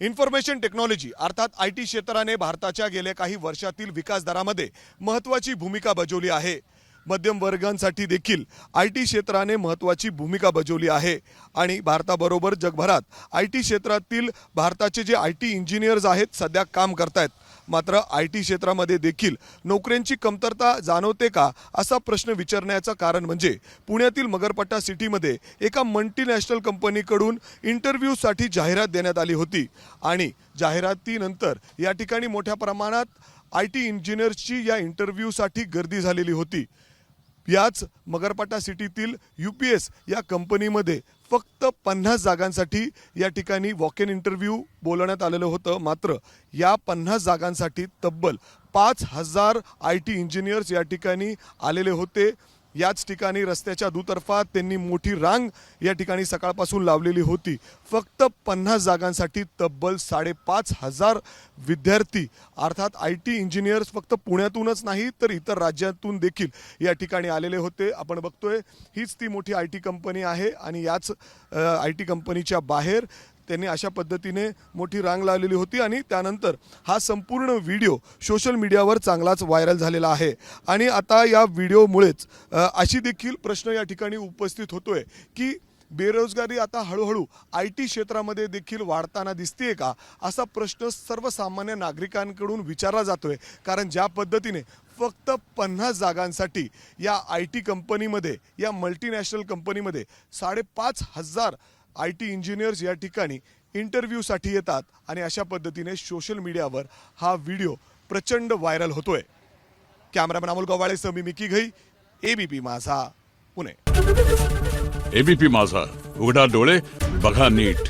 Information technology अर्थात IT क्षेत्राने भारताच्या गेल्या काही वर्षातील विकास दरामध्ये महत्त्वाची भूमिका बजावली आहे। मध्यम वर्गांसाठी देखील IT क्षेत्राने महत्त्वाची भूमिका बजावली आहे आणि भारताबरोबर जगभरात IT क्षेत्रातील भारताचे जे IT इंजिनियर्स आहेत सध्या काम करतायत। मात्र IT क्षेत्रामध्ये देखील नोकऱ्यांची कमतरता जाणवते का असा प्रश्न विचारण्याचं कारण म्हणजे पुण्यातील मगरपट्टा सिटीमध्ये एका मल्टीनॅशनल कंपनीकडून इंटरव्ह्यूसाठी जाहिरात देण्यात आली होती आणि जाहिरातीनंतर या ठिकाणी मोठ्या प्रमाणात IT इंजिनियर्सची या इंटरव्ह्यूसाठी गर्दी झालेली होती। याच मगरपट्टा सिटीतील UPS या कंपनीमध्ये फक्त 50 जागांसाठी या ठिकाणी वॉक इन इंटरव्ह्यू बोलवण्यात आलेलं होतं। मात्र या 50 जागांसाठी तब्बल 5000 IT इंजिनियर्स या ठिकाणी आलेले होते। याच ठिकाणी रस्त्याच्या दुतर्फा त्यांनी मोठी रांग या ठिकाणी सकाळपासून लावलेली होती। फक्त 50 जागांसाठी तब्बल 5500 विद्यार्थी अर्थात IT इंजिनियर्स फक्त पुण्यातूनच नाही तर इतर राज्यातून देखील या ठिकाणी आलेले होते। आपण बघतोय हीच ती मोठी IT कंपनी आहे आणि याच IT कंपनीच्या बाहेर त्यांनी अशा पद्धतीने मोठी रांग लावलेली होती आणि त्यानंतर हा संपूर्ण व्हिडिओ सोशल मीडियावर चांगलाच व्हायरल झालेला आहे। आणि आता या व्हिडिओमुळेच अशी देखील प्रश्न या ठिकाणी उपस्थित होतोय की बेरोजगारी आता हळूहळू IT क्षेत्रामध्ये देखील वाढताना दिसतेय का असा प्रश्न सर्वसामान्य नागरिकांकडून विचारला जातोय। कारण ज्या पद्धतीने फक्त 50 जागांसाठी या IT कंपनीमध्ये या मल्टीनॅशनल कंपनीमध्ये 5500 IT इंजिनियर्स या ठिकाणी इंटरव्ह्यूसाठी येतात आणि अशा पद्धतीने सोशल मीडियावर हा व्हिडिओ प्रचंड व्हायरल होतोय। कॅमेरामॅन अमोल गवाळेसह मी मिकी घई, ABP माझा, पुणे। ABP माझा, उघडा डोळे बघा नीट।